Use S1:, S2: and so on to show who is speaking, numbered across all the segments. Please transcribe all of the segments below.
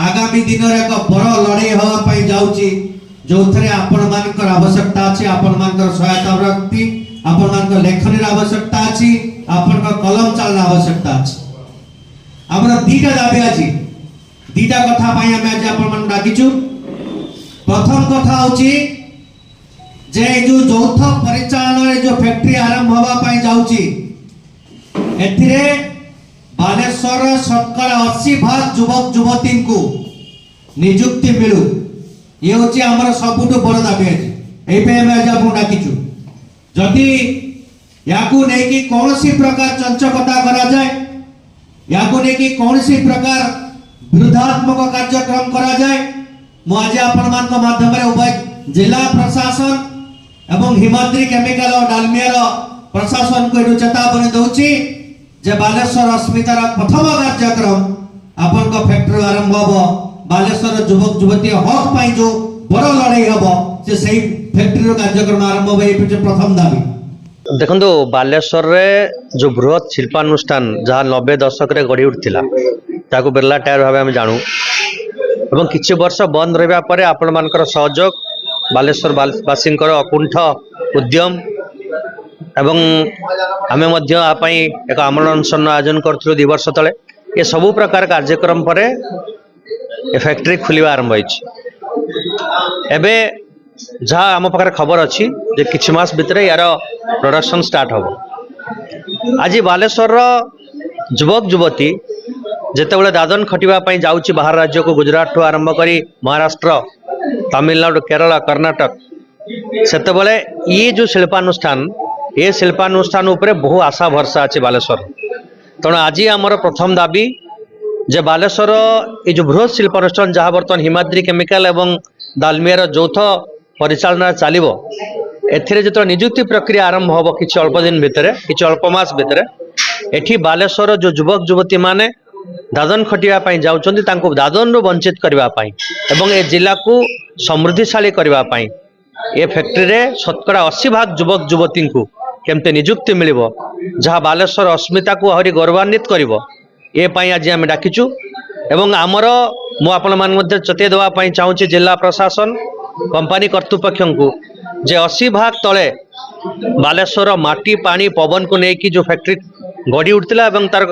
S1: आगामी दिन में एक बड़ लड़ाई हाँपाई जाऊँगी जो थे आपण मान आवश्यकता अच्छी आपण मान सहायता रखती आपण मान लेखन आवश्यकता अच्छी आपण कलम चलना आवश्यकता अच्छी आम दीटा दाबी आज दीटा कथा आज आपण डाकिचु। प्रथम कथा होची जे जो चौथ परिचालन जो फैक्ट्री आरंभ होगा जाऊँगी एथिरे बालेश्वर शतकड़ा 80% युवक युवती को निजुक्ति मिलू ये हूँ आमर सबुठ बड़ दाबी आज डाकिचु। जदि या कौन प्रकार चंचकता करा जाए या कौन प्रकार विरोधात्मक कार्यक्रम करा जाए मुझे आपण माध्यम उभय जिला प्रशासन एवं हिमाद्री केमिकल और डालमिया प्रशासन को ये चेतावनी दूची जे बालेश्वर अस्मितार प्रथम कार्यक्रम आपण फैक्ट्री आरंभ हम बालेश्वर युवक युवती हक पाई जो बड़ लड़ाई हम से फैक्ट्री कार्यक्रम आरंभ हो प्रथम दाबी।
S2: देखो बालेश्वर रे जो बृहत शिल्पानुष्ठान जहाँ 90 दशक रे गढ़ी उठिला ताको बिरला टायर भाव आम जानू एवं किछि वर्ष बंद रहा पर आपण मानकर सहयोग बालेश्वर वासी अकुंठ उद्यम एवं आमे मध्य आपाई एक आमरण अनशन आयोजन करूँ 2 वर्ष तले ये सबु प्रकार कार्यक्रम पर फैक्ट्री खुलवा आरंभ होबे जहाँ आम पाखे खबर अच्छी जे किछि मास भितर यार प्रोडक्शन स्टार्ट हम। आज बालेश्वर युवक युवती जितेबाला दादन खटिवाई जाऊँगी बाहर राज्य को गुजरात ठू आरंभ कर महाराष्ट्र तमिलनाडु केरला कर्नाटक सेतेबले ये जो शिल्पानुष्ठान ये शिल्पानुष्ठान उपरे बहु आशा भरसा अच्छे बालेश्वर तेणु आज आमर प्रथम दाबी जे बालेश्वर ये जो बृहत शिल्पानुष्ठान जहाँ बर्तमान हिमाद्री केमिकल एवं दालमियार यौथ परिचालन चलो एथिरे जो निजुक्ति प्रक्रिया आरंभ हम कि अल्प दिन भितर कि अल्प मास भितर एठी बालेश्वर जो युवक युवती माने दादन खटिया जाउछन्ती तांको दादन रो वंचित करने एवं ए जिला को समृद्धिशाली करने ए फैक्ट्री रे शतकड़ा 80% युवक युवती को केमते निजुक्ति मिलिबो जहाँ बालेश्वर अस्मिता को आहरी गौरवान्वित करिवो ए पई आज आम डाकिचु। एवं आमर मु आपण मान मध्ये चेतै देवा पई चाहूची जिला प्रशासन कंपनी कर्तृपक्ष को जे 80% तले बालेश्वर माटी पानी पवन को लेकिन जो फैक्ट्री गढ़ी उठता एवं तार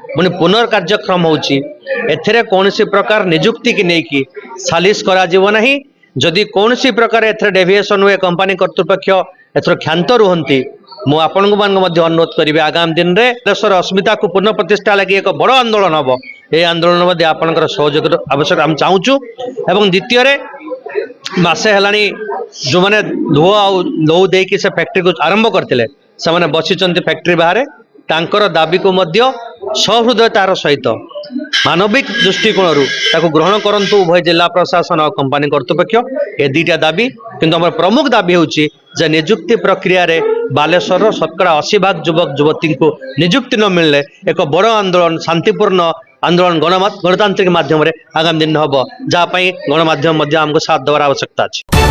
S2: पुनः पुनर्कार्यक्रम होची एथिरे कौन सी प्रकार निजुक्ति की नहीं सालिश करा जीव नहीं जदि कौन सी प्रकार एथरे डेविएशन हुए कंपनी कर्तृपक्ष एथर क्षांत रुहंती मु आपण अनुरोध करी आगामी दिन में बालेश्वर अस्मिता को पुनः प्रतिष्ठा लगी एक बड़ आंदोलन हम ये आंदोलन मध्य आपंकर सहयोग आवश्यक आम चाहूँ। एवं द्वितीय मासे है जो मैंने धुआ लौ देकी से फैक्ट्री को आरंभ करते से बसी फैक्ट्री बाहर तांकर दाबी को मध्य सहृदयतार सहित मानविक दृष्टिकोण ग्रहण करंतु उभय जिला प्रशासन और कंपनी कर्तृपक्ष ए दुईटा दाबी किंतु आम प्रमुख दाबी होची जे निजुक्ति प्रक्रिया रे बालेश्वर शतकड़ा 80% युवक युवती को निजुक्ति न मिलने एक बड़ आंदोलन शांतिपूर्ण आंदोलन गणतांत्रिक माध्यम आगामी दिन हम जहाँ गणमाध्यम आमको साथ देवार आवश्यकता अच्छी।